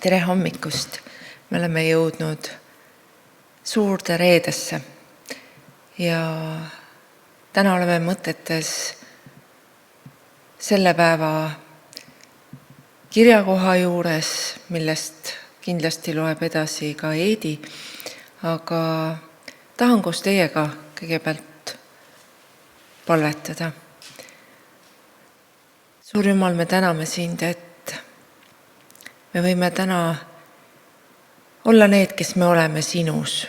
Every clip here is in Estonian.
Tere hommikust! Me oleme jõudnud suurde reedesse ja täna oleme mõtetes selle päeva kirjakoha juures, millest kindlasti loeb edasi ka Eedi, aga tahan koos teiega kõigepealt palvetada. Suur Jumal, me täname sind, et me võime täna olla need, kes me oleme sinus.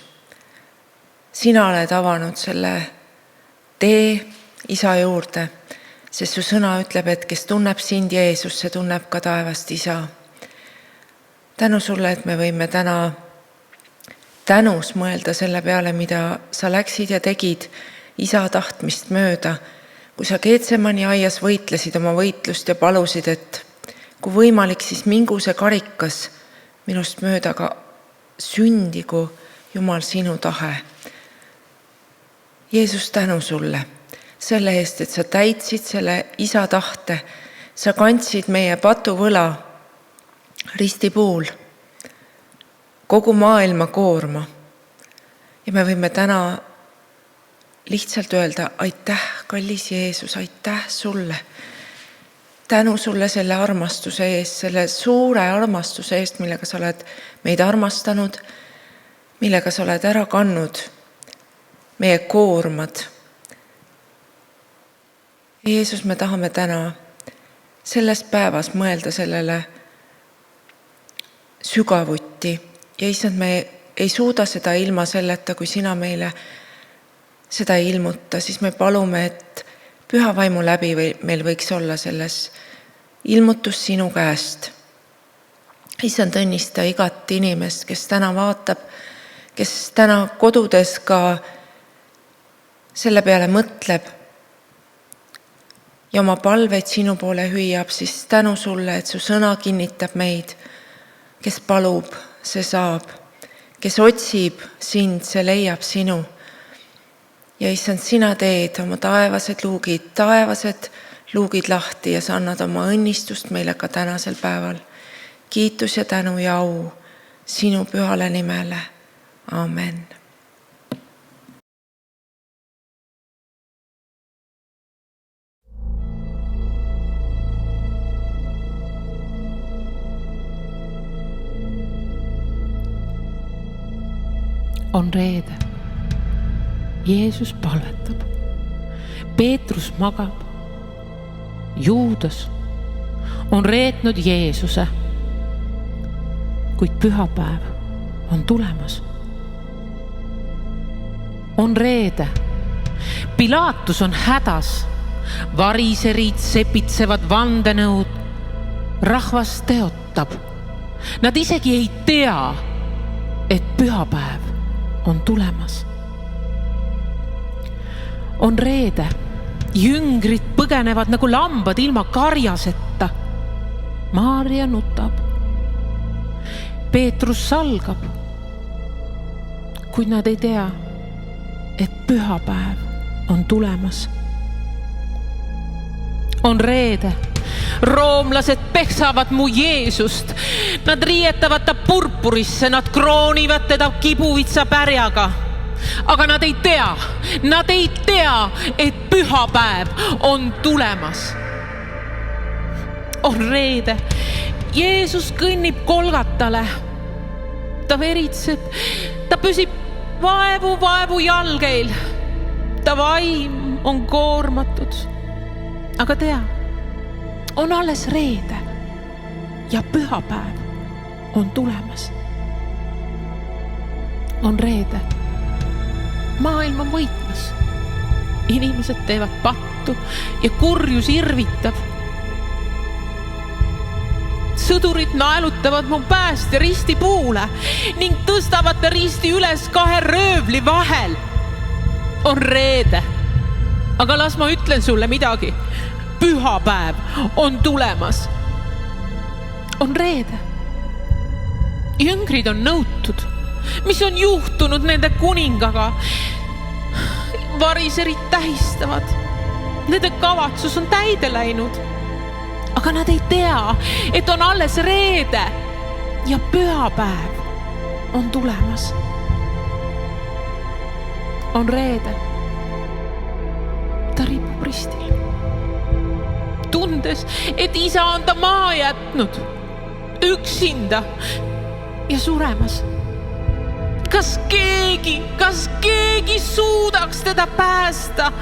Sina oled avanud selle tee Isa juurde, sest su sõna ütleb, et kes tunneb sind Jeesus, see tunneb ka taevast Isa. Tänu sulle, et me võime täna tänus mõelda selle peale, mida sa läksid ja tegid Isa tahtmist mööda, kui sa Getsemani aias võitlesid oma võitlust ja palusid, et kui võimalik, siis mingu see karikas minust mööda ka sündigu Jumal sinu tahe. Jeesus, tänu sulle selle eest, et sa täitsid selle Isa tahte. Sa kandsid meie patuvõla ristipuul, kogu maailma koorma. Ja me võime täna lihtsalt öelda aitäh, kallis Jeesus, aitäh sulle. Tänu sulle selle armastuse eest, selle suure armastuse eest, millega sa oled meid armastanud, millega sa oled ära kandnud meie koormad. Jeesus, me tahame täna selles päevas mõelda sellele sügavuti ja issand, me ei suuda seda ilma selleta, kui sina meile seda ei ilmuta, siis me palume, et Püha Vaimu läbi meil võiks olla selles ilmutus sinu käest. Issand, õnnista igat inimest, kes täna vaatab, kes täna kodudes ka selle peale mõtleb ja oma palveid sinu poole hüüab, siis tänu sulle, et su sõna kinnitab meid, kes palub, see saab, kes otsib sind, see leiab sinu. Ja issand, sina teed oma taevased luugid lahti ja sa annad oma õnnistust meile ka tänasel päeval. Kiitus ja tänu ja au sinu pühale nimele. Amen. On reede. Jeesus palvetab. Peetrus magab. Juudas on reetnud Jeesuse. Kuid pühapäev on tulemas. On reede. Pilaatus on hädas. Variserid sepitsevad vandenõud. Rahvas teotab. Nad isegi ei tea, et pühapäev on tulemas. On reede. Jüngrid põgenevad nagu lambad ilma karjaseta. Maarja nutab. Peetrus salgab. Kuid nad ei tea, et pühapäev on tulemas. On reede. Roomlased peksavad mu Jeesust. Nad riietavad ta purpurisse, nad kroonivad teda kibuvitsa pärjaga. Aga nad ei tea, et pühapäev on tulemas. On reede. Jeesus kõnnib Golgatale. Ta veritseb, ta püsib vaevu jalgeil. Ta vaim on koormatud. Aga tea, on alles reede ja pühapäev on tulemas. On reede. Maailm on võitmas. Inimesed teevad pattu ja kurjus irvitab. Sõdurid naelutavad mu päästja risti puule ning tõstavad ta risti üles 2 röövli vahel. On reede. Aga las ma ütlen sulle midagi. Pühapäev on tulemas. On reede. Jüngrid on nõutud. Mis on juhtunud nende kuningaga? Variserid tähistavad. Nende kavatsus on täide läinud. Aga nad ei tea, et on alles reede ja pühapäev on tulemas. On reede. Ta ripub ristil. Tundes, et isa on ta maha jätnud. Üksinda ja suremas. Kas keegi suudaks teda päästa?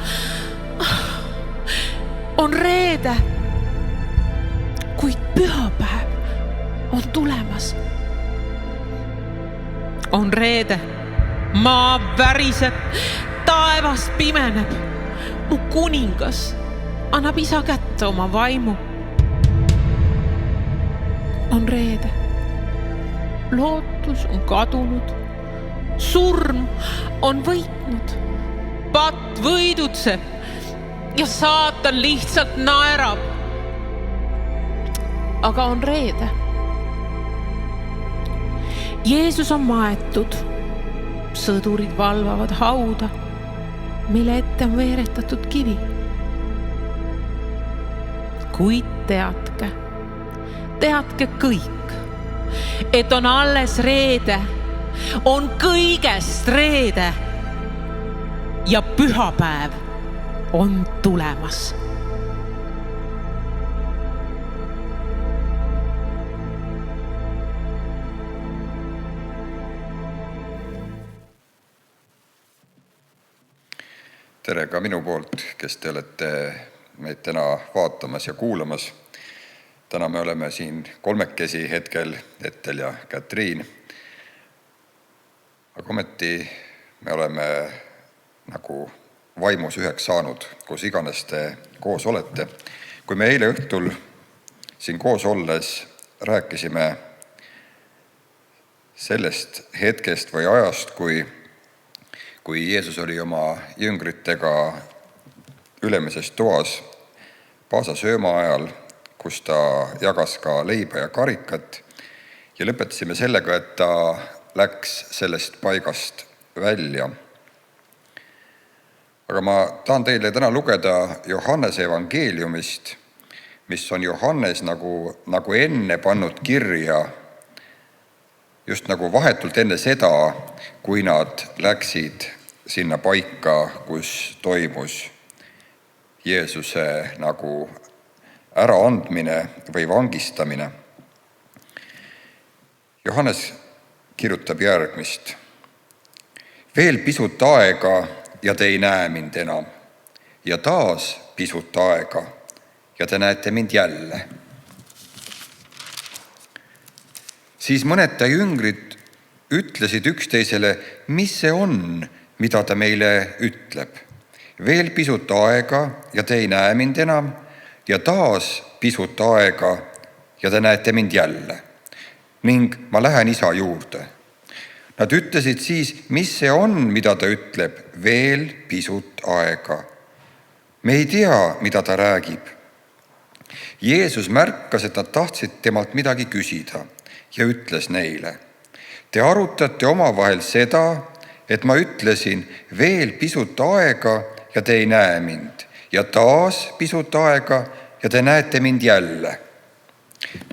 On reede, kuid pühapäev on tulemas. On reede, maa väriseb, taevas pimeneb. Mu kuningas annab isa kätte oma vaimu. On reede, lootus on kadunud, surm on võitnud, patt võidutseb ja saatan lihtsalt naerab. Aga on reede. Jeesus on maetud, sõdurid valvavad hauda, mille ette on veeretatud kivi. Kuid teadke kõik, et on alles reede, on kõigest reede ja pühapäev on tulemas. Tere ka minu poolt, kes te olete meid täna vaatamas ja kuulamas. Täna me oleme siin kolmekesi hetkel, Ettel ja Katriin. Aga ometi me oleme nagu vaimus üheks saanud, kus iganes te koos olete. Kui me eile õhtul siin koos olles rääkisime sellest hetkest või ajast, kui Jeesus oli oma jüngritega ülemises toas paasasööma ajal, kus ta jagas ka leiba ja karikat, ja lõpetasime sellega, et ta läks sellest paigast välja. Aga ma tahan teile täna lugeda Johannese evangeeliumist, mis on Johannes nagu enne pannud kirja, just nagu vahetult enne seda, kui nad läksid sinna paika, kus toimus Jeesuse nagu äraandmine või vangistamine. Johannes kirjutab järgmist. Veel pisut aega ja te ei näe mind enam. Ja taas pisut aega ja te näete mind jälle. Siis mõned ta jüngrid ütlesid üksteisele, mis see on, mida ta meile ütleb. Veel pisut aega ja te ei näe mind enam. Ja taas pisut aega ja te näete mind jälle. Ning ma lähen isa juurde. Nad ütlesid siis, mis see on, mida ta ütleb, veel pisut aega. Me ei tea, mida ta räägib. Jeesus märkas, et nad tahtsid temalt midagi küsida ja ütles neile. Te arutate omavahel seda, et ma ütlesin veel pisut aega ja te ei näe mind. Ja taas pisut aega ja te näete mind jälle.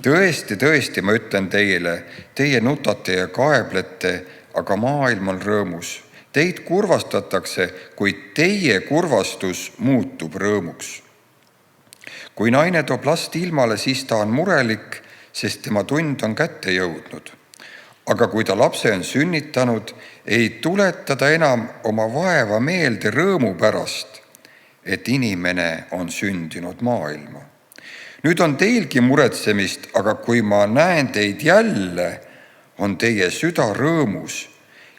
Tõesti, ma ütlen teile, teie nutate ja kaeblete, aga maailm on rõõmus. Teid kurvastatakse, kuid teie kurvastus muutub rõõmuks. Kui naine toob last ilmale, siis ta on murelik, sest tema tund on kätte jõudnud. Aga kui ta lapse on sünnitanud, ei tuleta ta enam oma vaeva meelde rõõmu pärast, et inimene on sündinud maailma. Nüüd on teilgi muretsemist, aga kui ma näen teid jälle, on teie süda rõõmus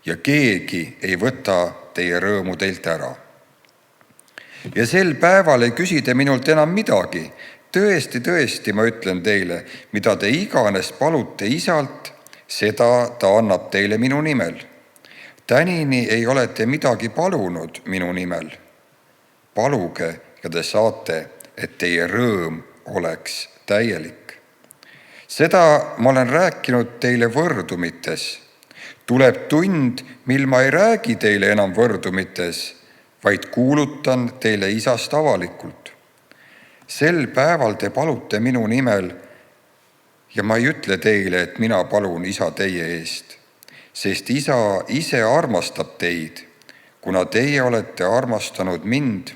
ja keegi ei võta teie rõõmu teilt ära. Ja sel päeval ei küsi te minult enam midagi. Tõesti, ma ütlen teile, mida te iganes palute isalt, seda ta annab teile minu nimel. Tänini ei ole te midagi palunud minu nimel. Paluge ja te saate, et teie rõõm oleks täielik. Seda ma olen rääkinud teile võrdumites. Tuleb tund, mil ma ei räägi teile enam võrdumites, vaid kuulutan teile isast avalikult. Sel päeval te palute minu nimel Ja ma ei ütle teile, et mina palun Isa teie eest, sest Isa ise armastab teid, kuna teie olete armastanud mind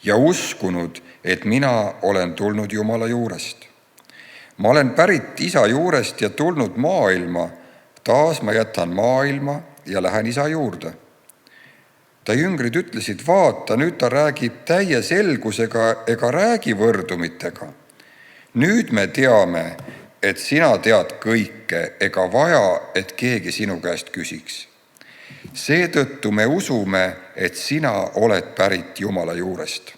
ja uskunud, et mina olen tulnud Jumala juurest. Ma olen pärit Isa juurest ja tulnud maailma, taas ma jätan maailma ja lähen Isa juurde. Ta jüngrid ütlesid, vaata, nüüd ta räägib täie selgusega ega räägi võrdumitega. Nüüd me teame, et sina tead kõike ega vaja, et keegi sinu käest küsiks. Seetõttu me usume, et sina oled pärit Jumala juurest.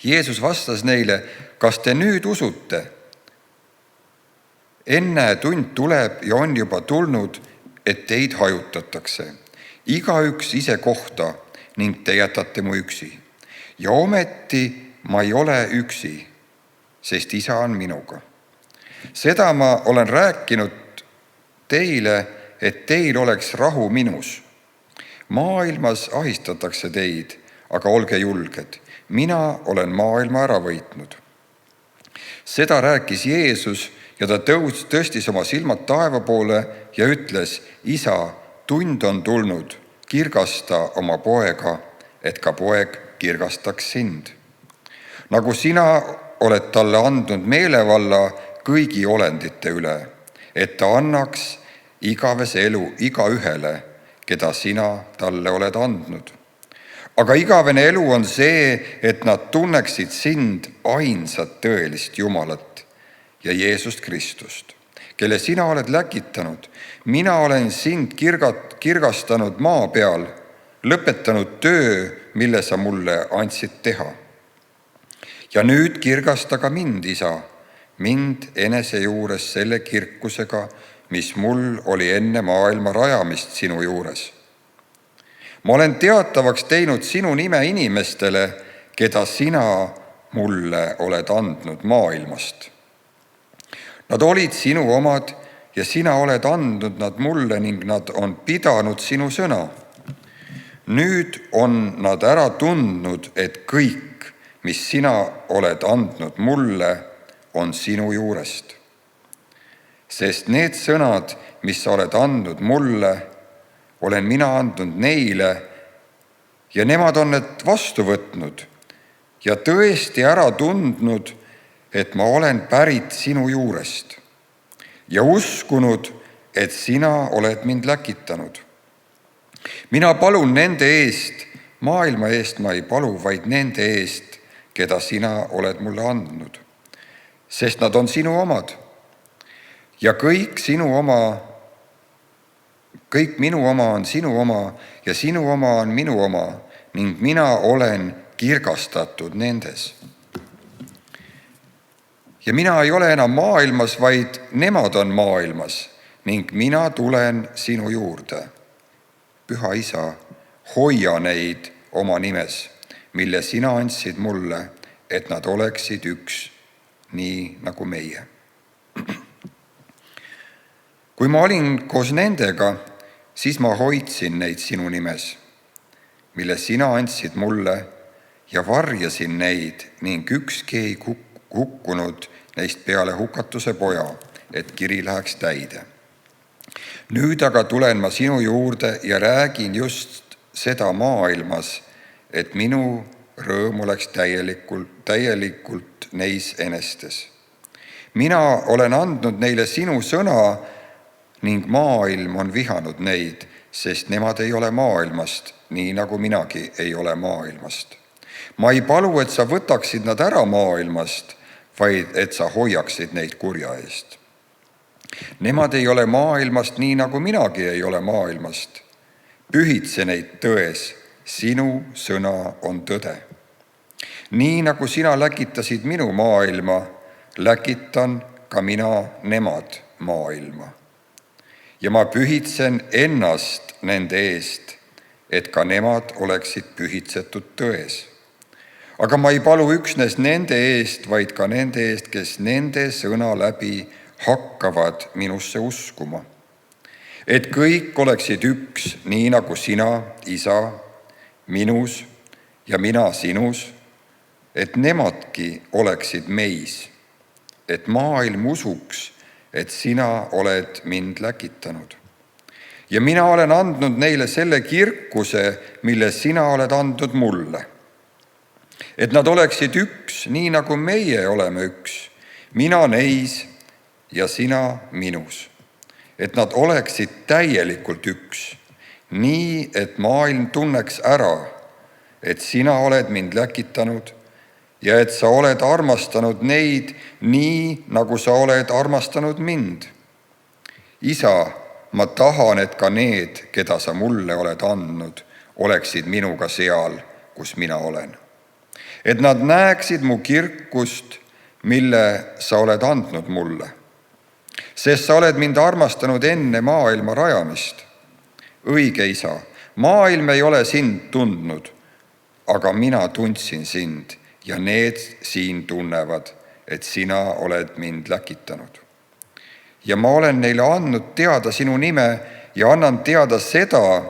Jeesus vastas neile, kas te nüüd usute? Enne tund tuleb ja on juba tulnud, et teid hajutatakse. Igaüks ise kohta ning te jätate mu üksi. Ja ometi ma ei ole üksi, sest Isa on minuga. Seda ma olen rääkinud teile, et teil oleks rahu minus. Maailmas ahistatakse teid, aga olge julged. Mina olen maailma ära võitnud. Seda rääkis Jeesus ja ta tõstis oma silmad taeva poole ja ütles, Isa, tund on tulnud, kirgasta oma poega, et ka poeg kirgastaks sind. Nagu sina oled talle andnud meelevalla kõigi olendite üle, et ta annaks igavese elu igaühele, keda sina talle oled andnud. Aga igavene elu on see, et nad tunneksid sind ainsat tõelist Jumalat ja Jeesust Kristust, kelle sina oled läkitanud. Mina olen sind kirgastanud maa peal, lõpetanud töö, mille sa mulle andsid teha. Ja nüüd kirgasta ka mind, Isa, mind enese juures selle kirkusega, mis mul oli enne maailma rajamist sinu juures. Ma olen teatavaks teinud sinu nime inimestele, keda sina mulle oled andnud maailmast. Nad olid sinu omad ja sina oled andnud nad mulle ning nad on pidanud sinu sõna. Nüüd on nad ära tundnud, et kõik, mis sina oled andnud mulle, on sinu juurest. Sest need sõnad, mis sa oled andnud mulle, olen mina andnud neile ja nemad on need vastu võtnud ja tõesti ära tundnud, et ma olen pärit sinu juurest ja uskunud, et sina oled mind läkitanud. Mina palun nende eest, maailma eest ma ei palu, vaid nende eest, keda sina oled mulle andnud, sest nad on sinu omad ja kõik minu oma on sinu oma ja sinu oma on minu oma ning mina olen kirgastatud nendes. Ja mina ei ole enam maailmas, vaid nemad on maailmas ning mina tulen sinu juurde. Püha Isa, hoia neid oma nimes, mille sina andsid mulle, et nad oleksid üks, nii nagu meie. Kui ma olin koos nendega, siis ma hoidsin neid sinu nimes, mille sina andsid mulle ja varjasin neid ning ükski ei hukkunud neist peale hukatuse poja, et kiri läheks täide. Nüüd aga tulen ma sinu juurde ja räägin just seda maailmas, et minu rõõm oleks täielikult neis enestes. Mina olen andnud neile sinu sõna ning maailm on vihanud neid, sest nemad ei ole maailmast, nii nagu minagi ei ole maailmast. Ma ei palu, et sa võtaksid nad ära maailmast, vaid et sa hoiaksid neid kurja eest. Nemad ei ole maailmast, nii nagu minagi ei ole maailmast. Pühitse neid tões, sinu sõna on tõde. Nii nagu sina läkitasid minu maailma, läkitan ka mina nemad maailma. Ja ma pühitsen ennast nende eest, et ka nemad oleksid pühitsetud tões. Aga ma ei palu üksnes nende eest, vaid ka nende eest, kes nende sõna läbi hakkavad minusse uskuma. Et kõik oleksid üks, nii nagu sina, Isa, minus ja mina sinus, et nemadki oleksid meis et maailm usuks, et sina oled mind läkitanud. Ja mina olen andnud neile selle kirkuse, mille sina oled andnud mulle. Et nad oleksid üks, nii nagu meie oleme üks, mina neis ja sina minus. Et nad oleksid täielikult üks, nii et maailm tunneks ära, et sina oled mind läkitanud ja et sa oled armastanud neid nii, nagu sa oled armastanud mind. Isa, ma tahan, et ka need, keda sa mulle oled andnud, oleksid minuga seal, kus mina olen. Et nad näeksid mu kirkust, mille sa oled andnud mulle. Sest sa oled mind armastanud enne maailma rajamist. Õige Isa, maailm ei ole sind tundnud, aga mina tundsin sind ja need siin tunnevad, et sina oled mind läkitanud. Ja ma olen neile andnud teada sinu nime ja annan teada seda,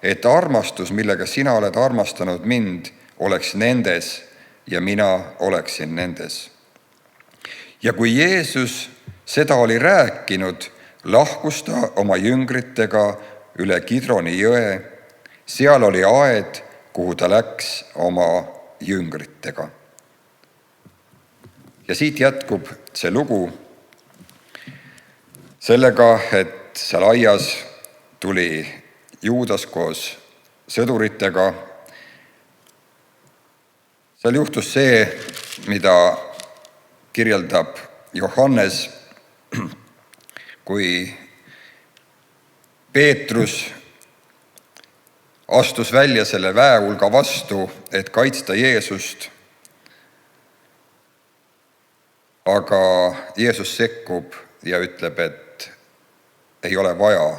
et armastus, millega sina oled armastanud mind, oleks nendes ja mina oleksin nendes. Ja kui Jeesus seda oli rääkinud, lahkus ta oma jüngritega üle Kidroni jõe. Seal oli aed, kuhu ta läks oma jüngritega. Ja siit jätkub see lugu sellega, et seal aias tuli Juudas koos sõduritega. Seal juhtus see, mida kirjeldab Johannes, kui Peetrus astus välja selle väehulga vastu, et kaitsta Jeesust. Aga Jeesus sekkub ja ütleb, et ei ole vaja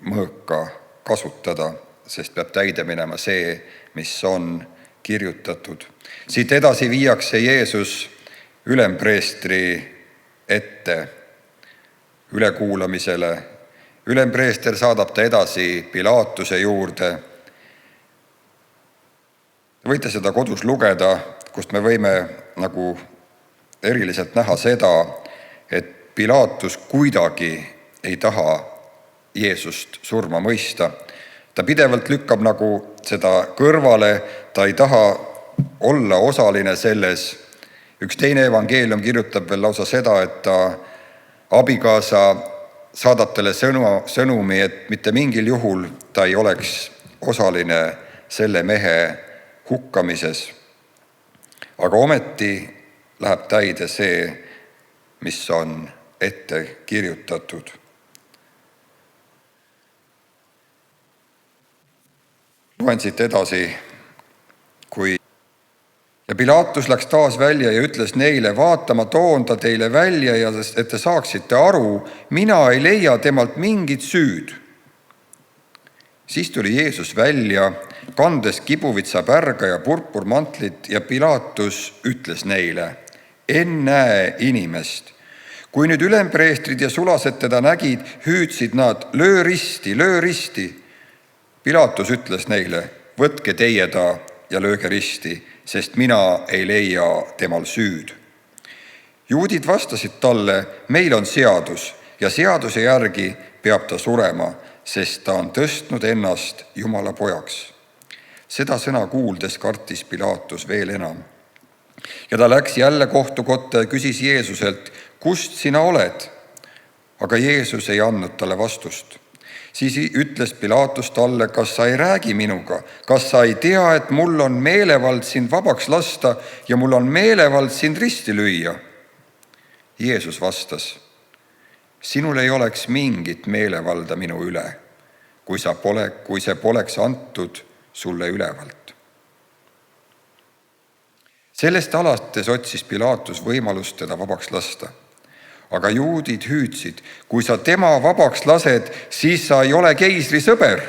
mõõka kasutada, sest peab täide minema see, mis on kirjutatud. Siit edasi viiakse Jeesus ülempreestri ette ülekuulamisele. Ülempreester saadab ta edasi Pilaatuse juurde. Võite seda kodus lugeda, kust me võime nagu eriliselt näha seda, et Pilaatus kuidagi ei taha Jeesust surma mõista. Ta pidevalt lükkab nagu seda kõrvale, ta ei taha olla osaline selles. Üks teine evangeelium kirjutab veel lausa seda, et ta abikaasa saadab talle sõnumi, et mitte mingil juhul ta ei oleks osaline selle mehe hukkamises. Aga ometi läheb täide see, mis on ette kirjutatud. Loen siit edasi, ja Pilaatus läks taas välja ja ütles neile, vaata, ma toon ta teile välja, ja et te saaksite aru, mina ei leia temalt mingit süüd. Siis tuli Jeesus välja, kandes kibuvitsa pärga ja purpurmantlit, ja Pilaatus ütles neile, ennäe inimest. Kui nüüd ülempreestrid ja sulased teda nägid, hüüdsid nad, löö risti, löö risti. Pilaatus ütles neile, võtke teie ta ja lööge risti, sest mina ei leia temal süüd. Juudid vastasid talle, meil on seadus ja seaduse järgi peab ta surema, sest ta on tõstnud ennast Jumala pojaks. Seda sõna kuuldes kartis Pilaatus veel enam. Ja ta läks jälle kohtukotta ja küsis Jeesuselt, kust sina oled? Aga Jeesus ei andnud talle vastust. Siis ütles Pilaatus talle, kas sa ei räägi minuga? Kas sa ei tea, et mul on meelevald sind vabaks lasta ja mul on meelevald sind risti lüüa? Jeesus vastas, sinul ei oleks mingit meelevalda minu üle, kui see poleks antud sulle ülevalt. Sellest alates otsis Pilaatus võimalust teda vabaks lasta. Aga juudid hüüdsid, kui sa tema vabaks lased, siis sa ei ole keisri sõber.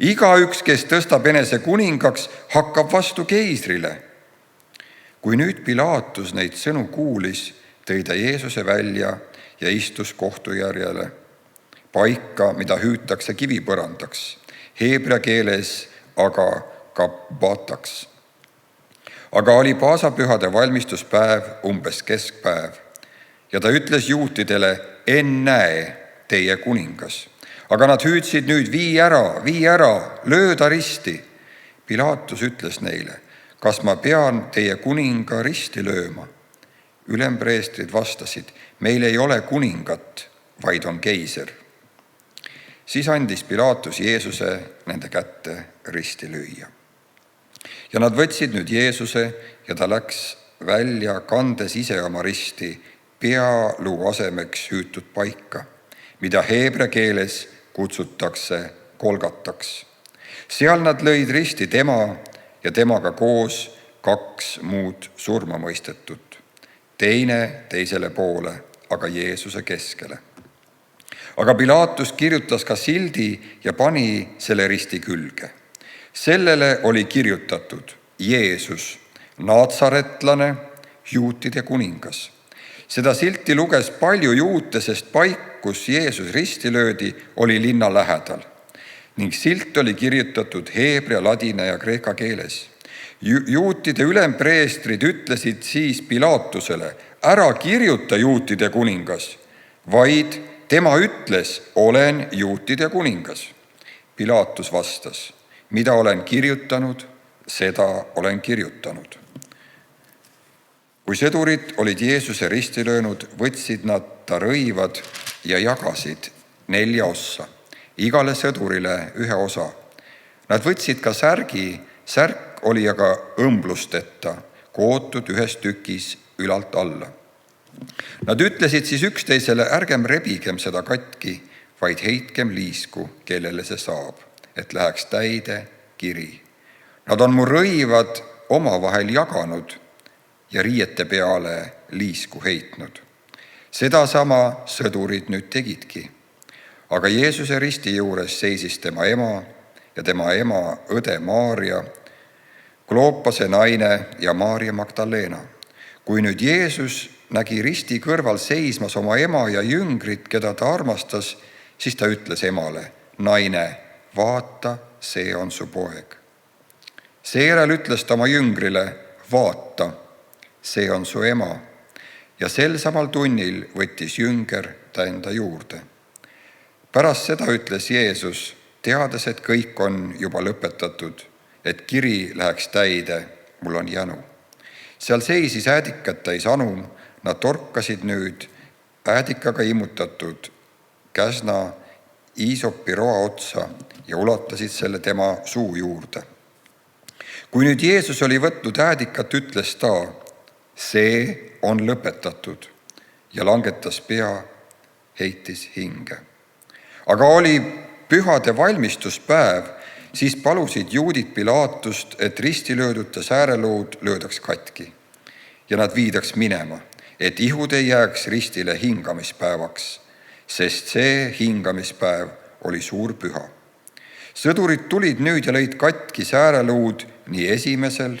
Igaüks, kes tõstab enese kuningaks, hakkab vastu keisrile. Kui nüüd Pilaatus neid sõnu kuulis, tõi ta Jeesuse välja ja istus kohtujärjele paika, mida hüütakse kivipõrandaks, heebrea keeles aga kapbataks. Aga oli paasapühade valmistuspäev, umbes keskpäev. ja ta ütles juutidele, ennäe, teie kuningas. Aga nad hüüdsid nüüd, vii ära, löö ta risti. Pilaatus ütles neile, kas ma pean teie kuninga risti lööma? Ülempreestrid vastasid, meil ei ole kuningat, vaid on keiser. Siis andis Pilaatus Jeesuse nende kätte risti lüüa. Ja nad võtsid nüüd Jeesuse ja ta läks välja, kandes ise oma risti pealuu asemeks hüütud paika, mida heebrea keeles kutsutakse Golgataks. Seal nad lõid risti tema ja temaga koos 2 muud surmamõistetut, teine teisele poole, aga Jeesuse keskele. Aga Pilaatus kirjutas ka sildi ja pani selle risti külge. Sellele oli kirjutatud Jeesus, Naatsaretlane, juutide kuningas. Seda silti luges palju juute, sest paik, kus Jeesus risti löödi, oli linna lähedal. Ning silt oli kirjutatud heebrea, ladina ja kreeka keeles. Juutide ülempreestrid ütlesid siis Pilaatusele, ära kirjuta juutide kuningas, vaid tema ütles, olen juutide kuningas. Pilaatus vastas, mida olen kirjutanud, seda olen kirjutanud. Kui sõdurid olid Jeesuse risti löönud, võtsid nad ta rõivad ja jagasid 4 ossa, igale sõdurile 1 osa. Nad võtsid ka särgi, särk oli aga õmblusteta, kootud 1 tükis ülalt alla. Nad ütlesid siis üksteisele, ärgem rebigem seda katki, vaid heitkem liisku, kellele see saab, et läheks täide kiri. Nad on mu rõivad omavahel jaganud ja riiete peale liisku heitnud. Sedasama sõdurid nüüd tegidki. Aga Jeesuse risti juures seisis tema ema ja tema ema õde Maaria, Kloopase naine ja Maaria Magdalena. Kui nüüd Jeesus nägi risti kõrval seismas oma ema ja jüngrit, keda ta armastas, siis ta ütles emale, naine, vaata, see on su poeg. Seejärel ütles ta oma jüngrile, vaata, see on su ema. Ja sel samal tunnil võttis jünger ta enda juurde. Pärast seda ütles Jeesus, teades, et kõik on juba lõpetatud, et kiri läheks täide, mul on janu. Seal seisis äädikatäis anum, nad torkasid nüüd äädikaga immutatud käsna iisopi roa otsa ja ulatasid selle tema suu juurde. Kui nüüd Jeesus oli võtnud äädikat, ütles ta, see on lõpetatud ja langetas pea, heitis hinge. Aga oli pühade valmistuspäev, siis palusid juudid Pilaatust, et risti löödute sääreluud löödaks katki ja nad viidaks minema, et ihud ei jääks ristile hingamispäevaks, sest see hingamispäev oli suur püha. Sõdurid tulid nüüd ja lõid katki sääreluud nii esimesel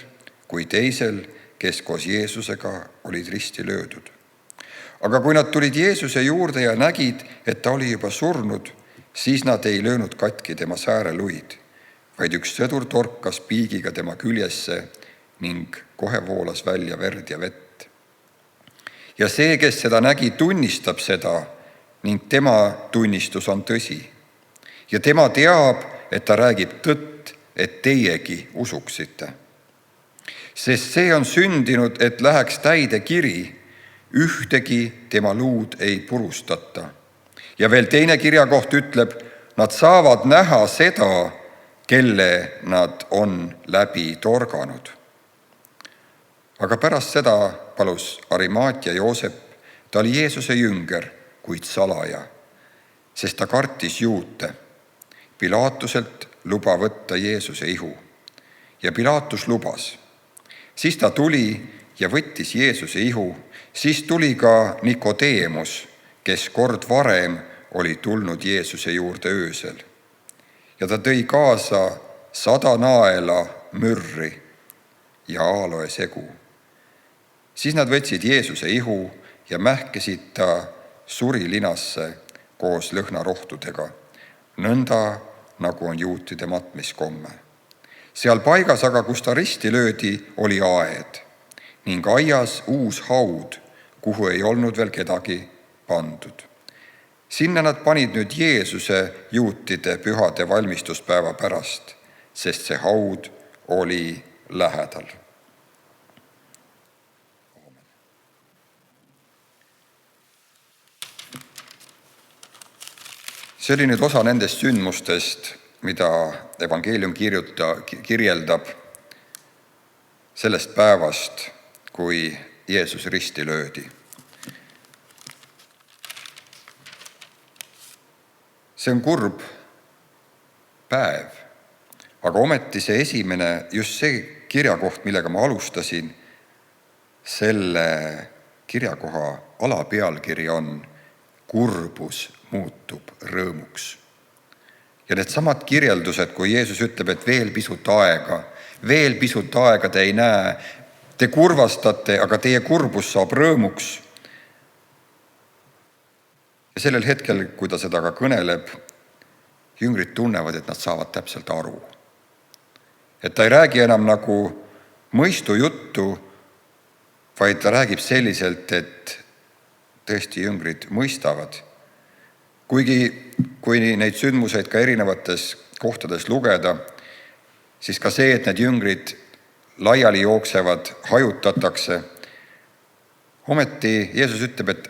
kui teisel, kes koos Jeesusega olid risti löödud. Aga kui nad tulid Jeesuse juurde ja nägid, et ta oli juba surnud, siis nad ei löönud katki tema sääreluid, vaid üks sõdur torkas piigiga tema küljesse ning kohe voolas välja verd ja vett. Ja see, kes seda nägi, tunnistab seda ning tema tunnistus on tõsi. Ja tema teab, et ta räägib tõtt, et teiegi usuksite. Sest see on sündinud, et läheks täide kiri, ühtegi tema luud ei purustata. Ja veel teine kirjakoht ütleb, nad saavad näha seda, kelle nad on läbi torganud. Aga pärast seda palus Arimaatia Joosep, ta oli Jeesuse jünger, kuid salaja, sest ta kartis juute, Pilaatuselt luba võtta Jeesuse ihu. Ja Pilaatus lubas. Siis ta tuli ja võttis Jeesuse ihu, siis tuli ka Nikodeemus, kes kord varem oli tulnud Jeesuse juurde öösel. Ja ta tõi kaasa 100 naela mürri ja aaloe segu. Siis nad võtsid Jeesuse ihu ja mähkesid ta surilinasse koos lõhnarohtudega, nõnda nagu on juutide matmiskomme. Seal paigas aga, kus ta risti löödi, oli aed ning aias uus haud, kuhu ei olnud veel kedagi pandud. Sinna nad panid nüüd Jeesuse juutide pühade valmistuspäeva pärast, sest see haud oli lähedal. See oli nüüd osa nendest sündmustest, mida evangeelium kirjeldab sellest päevast, kui Jeesus risti löödi. See on kurb päev, aga ometi see esimene, just see kirjakoht, millega ma alustasin, selle kirjakoha alapealkiri on Kurbus muutub rõõmuks. Ja need samad kirjeldused, kui Jeesus ütleb, et veel pisut aega te ei näe, te kurvastate, aga teie kurbus saab rõõmuks. Ja sellel hetkel, kui ta seda ka kõneleb, jüngrid tunnevad, et nad saavad täpselt aru. Et ta ei räägi enam nagu mõistujuttu, vaid ta räägib selliselt, et tõesti jüngrid mõistavad. Kuigi, kui neid sündmuseid ka erinevates kohtades lugeda, siis ka see, et need jüngrid laiali jooksevad, hajutatakse. Ometi Jeesus ütleb, et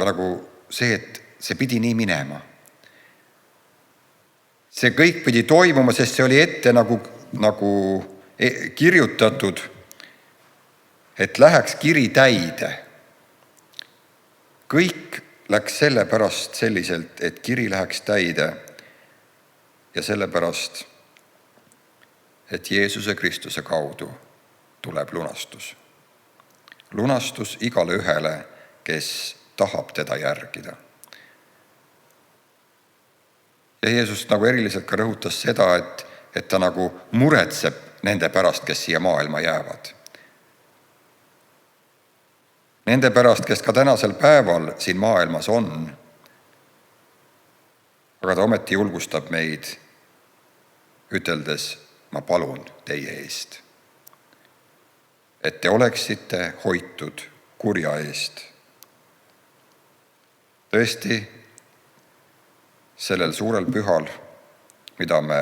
nagu see, et see pidi nii minema. See kõik pidi toimuma, sest see oli ette nagu kirjutatud, et läheks kiri täide. Kõik läks sellepärast selliselt, et kiri läheks täide ja sellepärast, et Jeesuse Kristuse kaudu tuleb lunastus. Lunastus igale ühele, kes tahab teda järgida. Ja Jeesus nagu eriliselt ka rõhutas seda, et ta nagu muretseb nende pärast, kes siia maailma jäävad. Nende pärast, kes ka tänasel päeval siin maailmas on, aga ta ometi julgustab meid, üteldes, ma palun teie eest, et te oleksite hoitud kurja eest. Tõesti, sellel suurel pühal, mida me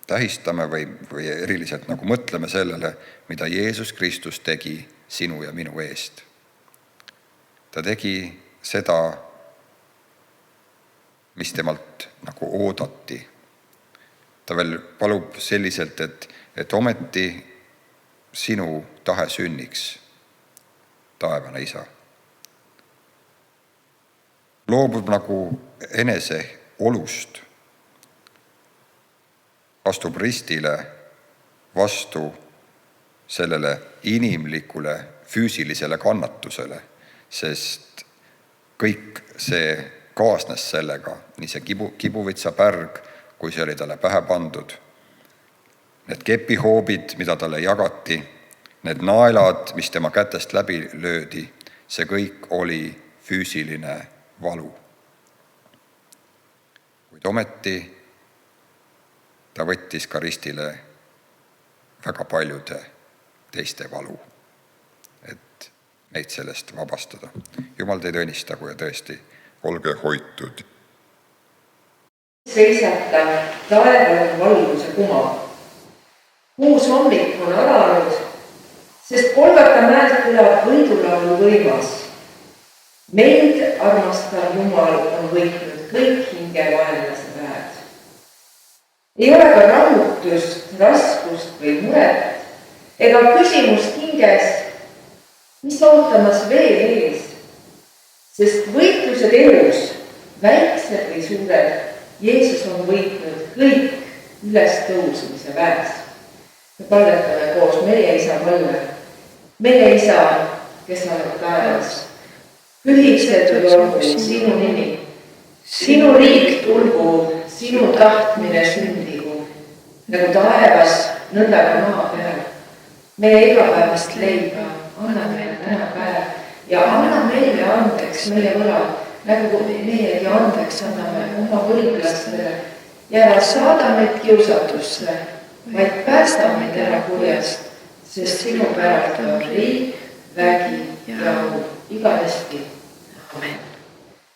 tähistame või eriliselt nagu mõtleme sellele, mida Jeesus Kristus tegi sinu ja minu eest. Ta tegi seda, mis temalt nagu oodati. Ta veel palub selliselt, et ometi sinu tahe sünniks, taevane Isa. Loobub nagu enese olust, astub ristile vastu sellele inimlikule füüsilisele kannatusele, sest kõik see kaasnes sellega, nii see kibuvitsapärg, kui see oli talle pähe pandud, need kepihoobid, mida talle jagati, need naelad, mis tema kätest läbi löödi, see kõik oli füüsiline valu. Kuid ometi ta võttis ka ristile väga paljude teiste valu, et neid sellest vabastada. Jumal teid õnnistagu ja tõesti, olge hoitud. Seisata taeval valguse kuma. Uus hommik on alanud, sest Golgata mäelt kõlab võidulaulu võimas. Meid armastav Jumal on võitnud kõik hingevaenlase väed. Ei ole ka rahutust, raskust või muret ega küsimust hinges, mis ootamas veel ees, sest võitlused elus, väiksed või suured, Jeesus on võitnud kõik üles tõusmise väes. Me palvetame koos meie Isa Palle, meie Isa, kes oled taevas. Pühitsetud olgu sinu nimi, sinu riik tulgu, sinu tahtmine sündigu, nagu taevas, nõnda ka maa peal. Meie igapäevast leiba anna meile täna päev ja anna meile andeks meie võlad, nagu meiegi andeks anname oma võlglastele ja ära saada meid kiusatusse, vaid päästa meid ära kurjast, sest sinu päralt on riik, vägi ja au igavesti. Amen.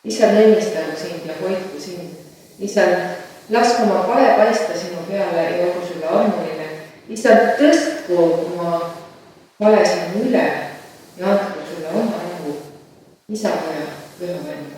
Issand, õnnistagu sind ja hoidku sind. Issand, laske oma pale paista sinu peale ja olgu sulle armuline. Issand, tõstku oma pale sinu üle ja andku sulle oma rahu. Isaga ja Püha Vaim.